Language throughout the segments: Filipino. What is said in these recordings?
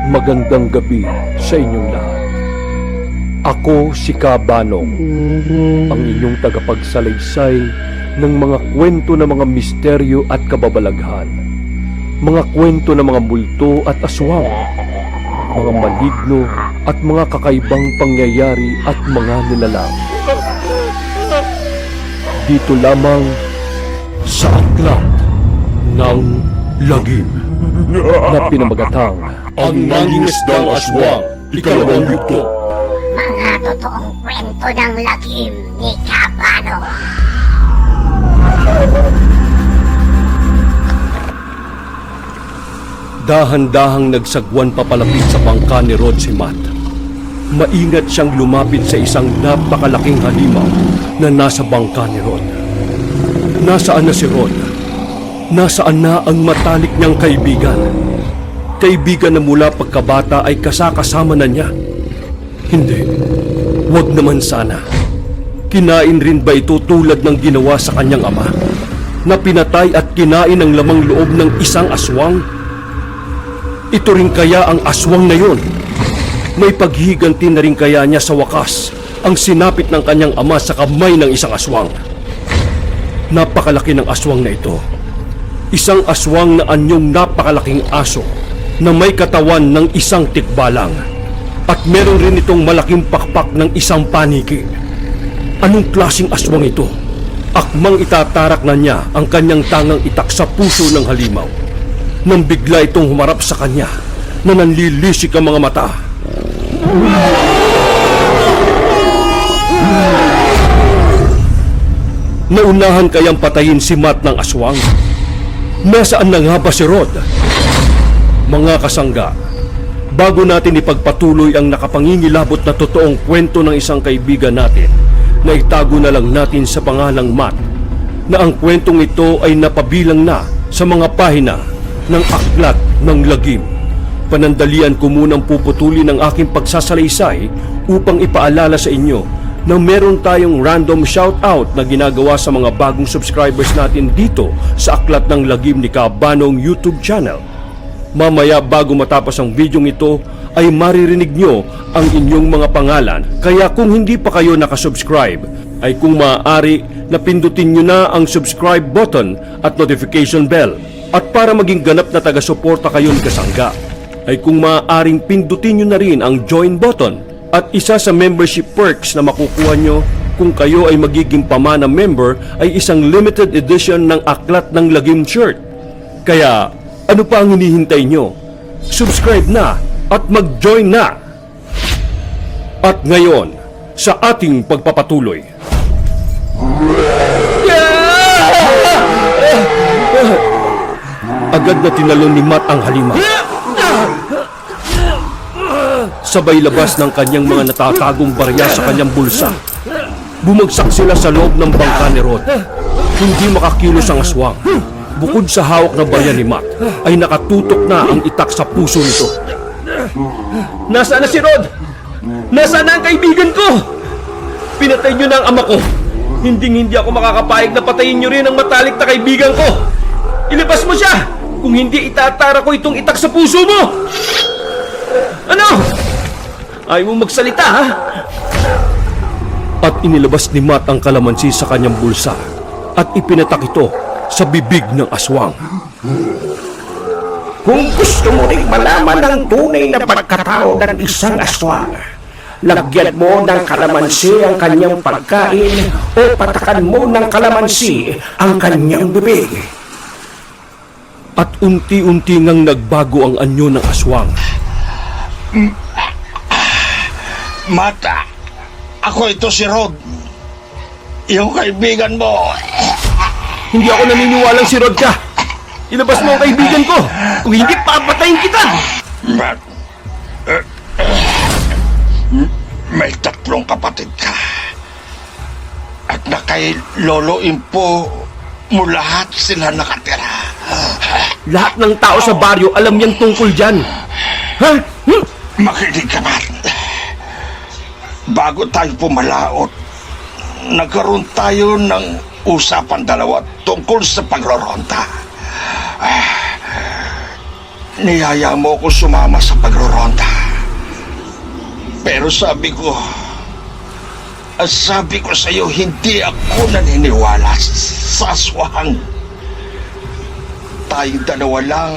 Magandang gabi sa inyong lahat. Ako si Kabanong, ang inyong tagapagsalaysay ng mga kwento ng mga misteryo at kababalaghan, mga kwento ng mga multo at aswang, mga maligno at mga kakaibang pangyayari at mga nilalang. Dito lamang sa Aklat ng Lagim na pinamagatang Ang Nangingisdang Aswang, Ikalawang Yugto. Mga totoong kwento ng lagim ni Kabano. Dahan-dahang nagsagwan papalapit sa bangka ni Rod si Matt. Maingat siyang lumapit sa isang napakalaking halimaw na nasa bangka ni Rod. Nasaan na si Rod? Nasaan na ang matalik niyang kaibigan? Kaibigan na mula pagkabata ay kasakasama na niya. Hindi, wag naman sana. Kinain rin ba ito tulad ng ginawa sa kanyang ama? Na pinatay at kinain ang lamang loob ng isang aswang? Ito rin kaya ang aswang na yon? May paghiganti na rin kaya niya sa wakas ang sinapit ng kanyang ama sa kamay ng isang aswang? Napakalaki ng aswang na ito. Isang aswang na anyong napakalaking aso na may katawan ng isang tikbalang. At meron rin itong malaking pakpak ng isang paniki. Anong klaseng aswang ito? Akmang itatarak na niya ang kanyang tangang itak sa puso ng halimaw. Nang bigla itong humarap sa kanya na nanlilisik ang mga mata. Naunahan kayang patayin si Matt ng aswang? Nasaan na nga ba si Rod? Mga kasangga, bago natin ipagpatuloy ang nakapangingilabot na totoong kwento ng isang kaibigan natin, na itago na lang natin sa pangalang Matt, na ang kwentong ito ay napabilang na sa mga pahina ng Aklat ng Lagim. Panandalian ko munang puputulin ang aking pagsasalaysay upang ipaalala sa inyo na meron tayong random shoutout na ginagawa sa mga bagong subscribers natin dito sa Aklat ng Lagim ni Kabanong YouTube channel. Mamaya bago matapos ang videong ito ay maririnig nyo ang inyong mga pangalan. Kaya kung hindi pa kayo nakasubscribe, ay kung maaari na pindutin nyo na ang subscribe button at notification bell. At para maging ganap na taga-suporta kayo ni Kasangga, ay kung maaaring pindutin nyo na rin ang join button. At isa sa membership perks na makukuha nyo kung kayo ay magiging pamana member ay isang limited edition ng Aklat ng Lagim shirt. Kaya ano pa ang hinihintay nyo? Subscribe na at mag-join na! At ngayon, sa ating pagpapatuloy. Agad na tinalon ni Matt ang halimaw. Sabay labas ng kanyang mga natatagong barya sa kanyang bulsa. Bumagsak sila sa loob ng bangka ni Rod. Hindi makakilos ang aswang. Bukod sa hawak na barya ni Matt, ay nakatutok na ang itak sa puso nito. Nasaan na si Rod? Nasaan na ang kaibigan ko? Pinatay niyo na ang ama ko. Hindi ako makakapayag na patayin niyo rin ang matalik na kaibigan ko. Ilabas mo siya! Kung hindi, itatara ko itong itak sa puso mo! Ano? Ayaw mo magsalita, ha? At inilabas ni Matt ang kalamansi sa kanyang bulsa at ipinatak ito sa bibig ng aswang. Kung gusto mo rin malaman ang tunay na pagkatao ng isang aswang, lagyan mo ng kalamansi ang kanyang pagkain o patakan mo ng kalamansi ang kanyang bibig. At unti-unti ngang nagbago ang anyo ng aswang. Mata, ako ito si Rod. Yung kaibigan mo. Hindi ako naniniwalang si Rod ka. Ilabas mo ang kaibigan ko. Kung hindi, papatayin kita. May 3 kapatid ka. At na kay Lolo Impo mo lahat sila nakatira. Lahat ng tao sa baryo alam yang tungkol dyan. Ha? Makinig ka, Matt. Bago tayo pumalaot, nagkaroon tayo ng usapan dalawa tungkol sa pagroronta. niyaya mo ako sumama sa pagroronda. Pero sabi ko sa iyo, hindi ako naniniwala sa aswang. Tayong dalawa lang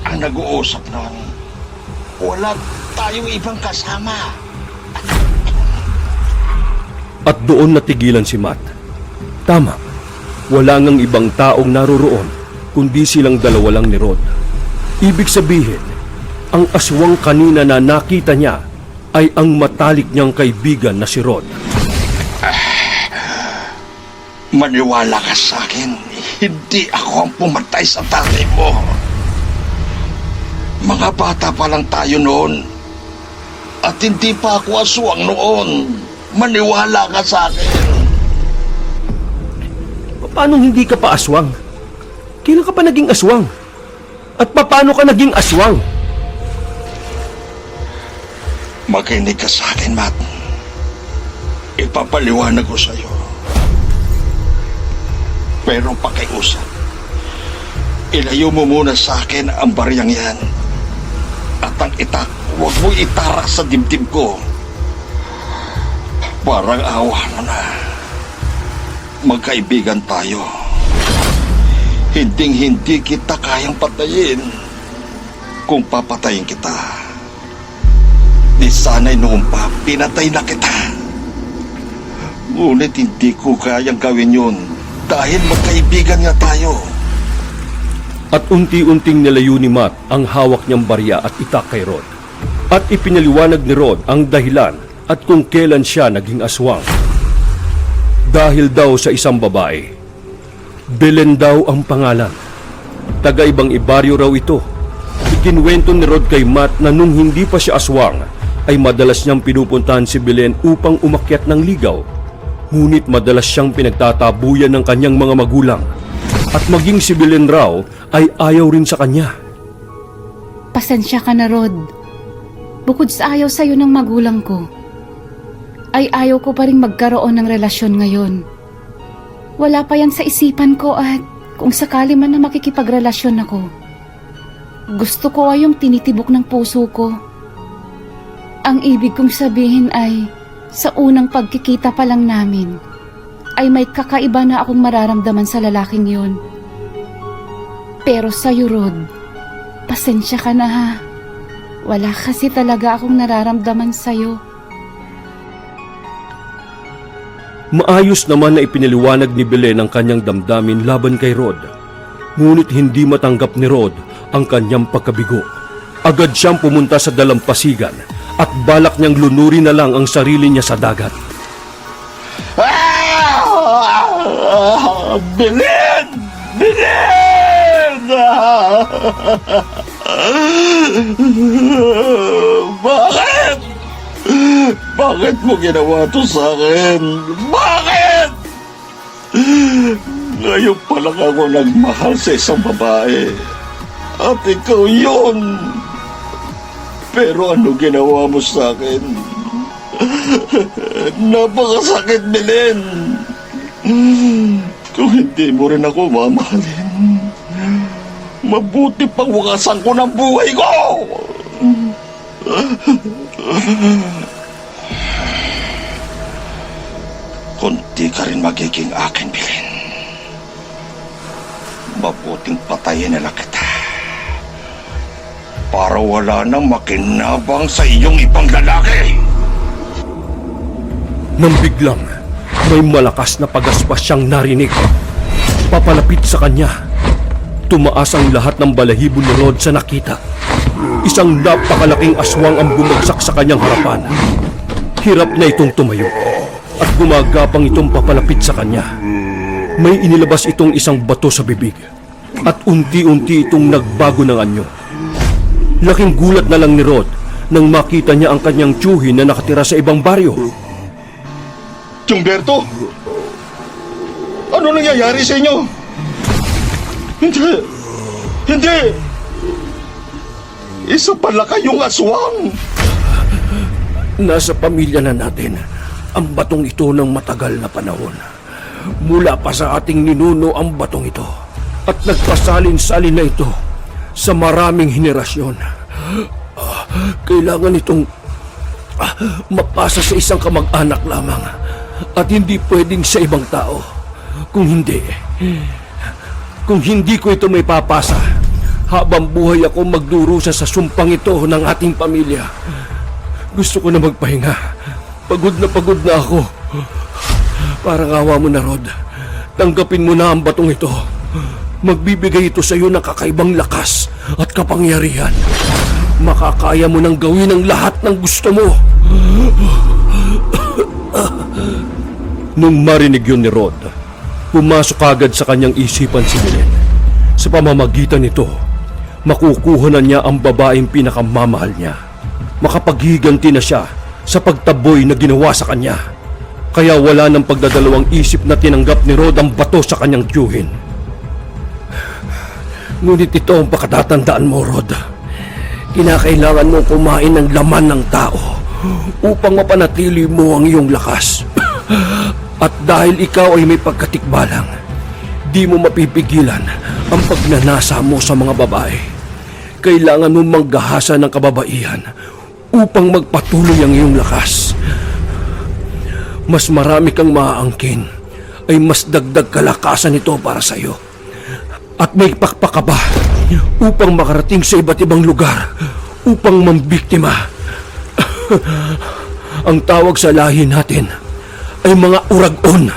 ang nag-uusap noon. Wala tayong ibang kasama. At doon natigilan si Matt. Tama, wala ngang ibang taong naroroon, kundi silang dalawa lang ni Rod. Ibig sabihin, ang aswang kanina na nakita niya ay ang matalik niyang kaibigan na si Rod. Maniwala ka sa akin, hindi ako ang pumatay sa tatay mo. Mga bata pa lang tayo noon. At hindi pa ako aswang noon. Maniwala ka sa akin. Paano hindi ka pa aswang? Kailan ka pa naging aswang? At paano ka naging aswang? Makinig ka sa akin, Matt. Ipapaliwanag ko sa iyo. Pero pakiusap, ilayo mo muna sa akin ang bariyang yan. At ang itak, huwag mo itarak sa dibdib ko. Parang awa mo na. Magkaibigan tayo. Hinding-hindi kita kayang patayin. Kung papatayin kita, di sana'y noon pa pinatay na kita. Ngunit hindi ko kayang gawin yun dahil magkaibigan nga tayo. At unti-unting nilayo ni Matt ang hawak niyang barya at itak kay Rod. At ipinaliwanag ni Rod ang dahilan at kung kailan siya naging aswang. Dahil daw sa isang babae. Belen daw ang pangalan. Taga-ibang ibaryo raw ito. Ikinwento ni Rod kay Matt na nung hindi pa siya aswang, ay madalas niyang pinupuntahan si Belen upang umakyat ng ligaw. Ngunit madalas siyang pinagtatabuyan ng kanyang mga magulang. At maging si Belen raw ay ayaw rin sa kanya. Pasensya ka na, Rod. Bukod sa ayaw sa'yo ng magulang ko, ay ayaw ko pa rin magkaroon ng relasyon ngayon. Wala pa yan sa isipan ko at kung sakali man na makikipagrelasyon ako, gusto ko ay yung tinitibok ng puso ko. Ang ibig kong sabihin ay, sa unang pagkikita pa lang namin, ay may kakaiba na akong mararamdaman sa lalaking yun. Pero sa'yo, Rod, pasensya ka na ha. Wala kasi talaga akong nararamdaman sa'yo. Maayos naman na ipinaliwanag ni Belen ang kanyang damdamin laban kay Rod. Ngunit hindi matanggap ni Rod ang kanyang pagkabigo. Agad siyang pumunta sa dalampasigan at balak niyang lunurin na lang ang sarili niya sa dagat. Belen! Belen! Bakit? Bakit mo ginawa to sa akin? Bakit? Ngayon pa lang ako nagmahal sa isang babae. At ikaw yun. Pero ano ginawa mo sa akin? Napakasakit, Belen. Kung hindi mo rin ako mamahalin, mabuti pang wakasan ko ng buhay ko! Kunti ka rin magiging akin, Belen. Mabuting patayin nila kita para wala nang makinabang sa iyong ibang lalaki. Nang biglang, may malakas na pagaspas siyang narinig. Papalapit sa kanya. Tumaas ang lahat ng balahibo ni Rod sa nakita. Isang napakalaking aswang ang bumagsak sa kanyang harapan. Hirap na itong tumayo at gumagapang itong papalapit sa kanya. May inilabas itong isang bato sa bibig at unti-unti itong nagbago ng anyo. Laking gulat na lang ni Rod nang makita niya ang kanyang tiyuhin na nakatira sa ibang baryo. Humberto! Ano nangyayari sa inyo? Hindi! Hindi! Isa pala kayong aswang! Nasa pamilya na natin ang batong ito ng matagal na panahon. Mula pa sa ating ninuno ang batong ito. At nagpasalin-salin na ito sa maraming henerasyon. Kailangan itong mapasa sa isang kamag-anak lamang at hindi pwedeng sa ibang tao. Kung hindi ko ito may papasa, habang buhay ako magdurusa sa sumpang ito ng ating pamilya. Gusto ko na magpahinga. Pagod na ako. Parang awa mo na, Rod. Tanggapin mo na ang batong ito. Magbibigay ito sa iyo ng kakaibang lakas at kapangyarihan. Makakaya mo nang gawin ang lahat ng gusto mo. Nung marinig yun ni Rod, pumasok agad sa kanyang isipan si Belen. Sa pamamagitan nito, makukuha na niya ang babaeng pinakamamahal niya. Makapaghiganti na siya sa pagtaboy na ginawa sa kanya. Kaya wala nang pagdadalawang isip na tinanggap ni Rod ang bato sa kanyang tiyuhin. Ngunit ito ang pakatatandaan mo, Rod. Kinakailangan mong kumain ng laman ng tao upang mapanatili mo ang iyong lakas. At dahil ikaw ay may pagkatikbalang, di mo mapipigilan ang pagnanasa mo sa mga babae. Kailangan mong manggahasa ng kababaihan upang magpatuloy ang iyong lakas. Mas marami kang maaangkin, ay mas dagdag kalakasan ito para sa iyo. At may pakpak ka ba upang makarating sa iba't ibang lugar upang mambiktima. Ang tawag sa lahi natin ay mga uragon.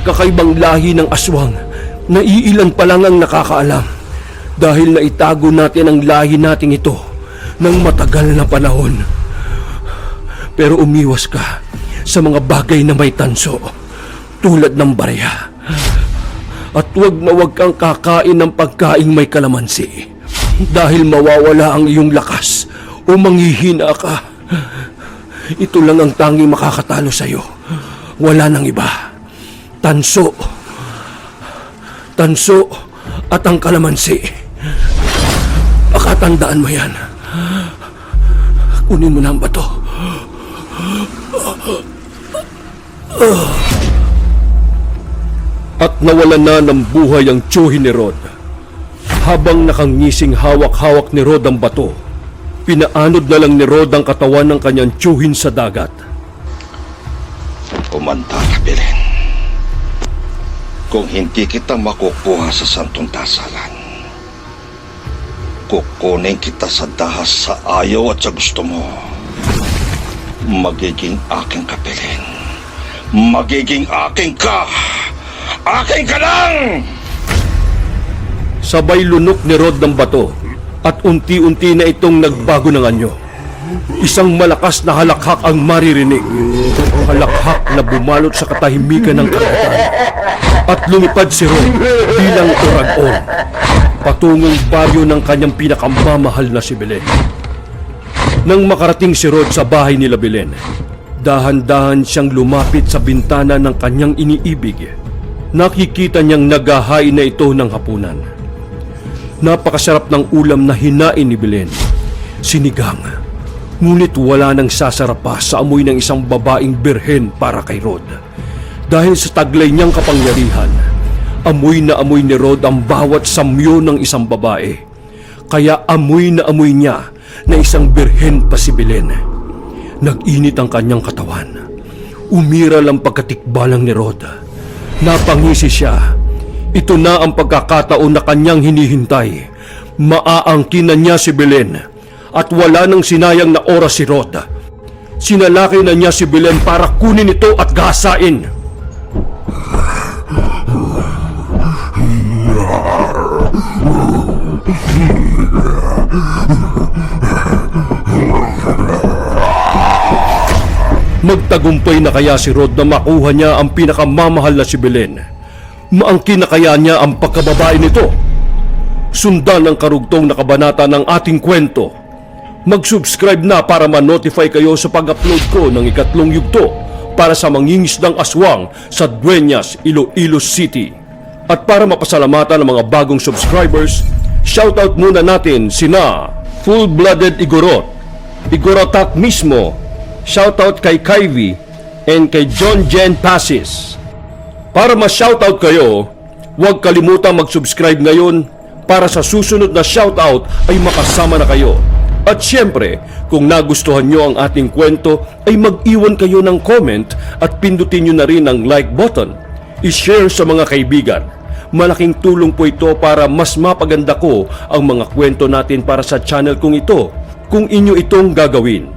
Kakaibang lahi ng aswang na iilan pa lang ang nakakaalam dahil naitago natin ang lahi nating ito ng matagal na panahon. Pero umiwas ka sa mga bagay na may tanso tulad ng barya. At huwag kang kakain ng pagkaing may kalamansi dahil mawawala ang iyong lakas o manghihina ka. Ito lang ang tanging makakatalo sa iyo. Wala nang iba. Tanso at ang kalamansi. Pakatandaan mo yan. Kunin mo na ang bato. At nawalan na ng buhay ang tiyuhin ni Rod. Habang nakangising hawak-hawak ni Rod ang bato, pinaanod na lang ni Rod ang katawan ng kanyang tiyuhin sa dagat. Kumanta ka, Belen. Kung hindi kita makukuha sa santong dasalan, kukunin kita sa dahas sa ayaw at sa gusto mo. Magiging aking ka, Belen. Magiging aking ka! Aking ka lang! Sabay lunok ni Rod ng bato at unti-unti na itong nagbago ng anyo. Isang malakas na halakhak ang maririnig. Halakhak na bumalot sa katahimikan ng karagatan. At lumipad si Rod bilang uragon patungong baryo ng kanyang pinakamamahal na si Belen. Nang makarating si Rod sa bahay nila Belen, dahan-dahan siyang lumapit sa bintana ng kanyang iniibig. Nakikita niyang naghahain na ito ng hapunan. Napakasarap ng ulam na hinain ni Belen. Sinigang. Ngunit wala nang sasarap pa sa amoy ng isang babaeng birhen para kay Rod. Dahil sa taglay niyang kapangyarihan, amoy na amoy ni Rod ang bawat samyo ng isang babae. Kaya amoy na amoy niya na isang birhen pa si Belen. Nag-init ang kanyang katawan. Umiral ang pagkatikbalang ni Rod. Napangisi siya. Ito na ang pagkakataon na kanyang hinihintay. Maaangkin na niya si Belen at wala nang sinayang na oras si Rod. Sinalaki na niya si Belen para kunin ito at gahasain. Magtagumpay na kaya si Rod na makuha niya ang pinakamamahal na si Belen? Maangkin na kaya niya ang pagkababae nito? Sundan ang karugtong na kabanata ng ating kwento. Mag-subscribe na para ma-notify kayo sa pag-upload ko ng ikatlong yugto para sa mangingisdang aswang sa Dueñas, Iloilo City. At para mapasalamatan ng mga bagong subscribers, shoutout muna natin sina Full-Blooded Igorot, Igorotat mismo, shoutout kay Kyvie and kay John Jen Passes. Para ma-shoutout kayo, huwag kalimutang mag-subscribe ngayon para sa susunod na shoutout ay makasama na kayo. At syempre, kung nagustuhan nyo ang ating kwento ay mag-iwan kayo ng comment at pindutin nyo na rin ang like button. I-share sa mga kaibigan. Malaking tulong po ito para mas mapaganda ko ang mga kwento natin para sa channel kong ito kung inyo itong gagawin.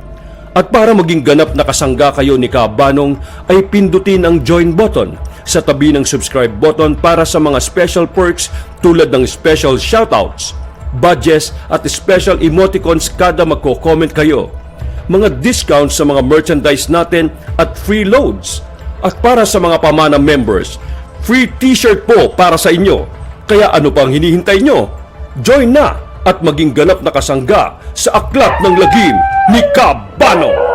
At para maging ganap na kasangga kayo ni Kabanong ay pindutin ang join button sa tabi ng subscribe button para sa mga special perks tulad ng special shoutouts, badges at special emoticons kada magko-comment kayo, mga discounts sa mga merchandise natin at free loads. At para sa mga pamana members, free t-shirt po para sa inyo. Kaya ano pang hinihintay nyo? Join na at maging ganap na kasangga sa Aklat ng Lagim ni Kabano.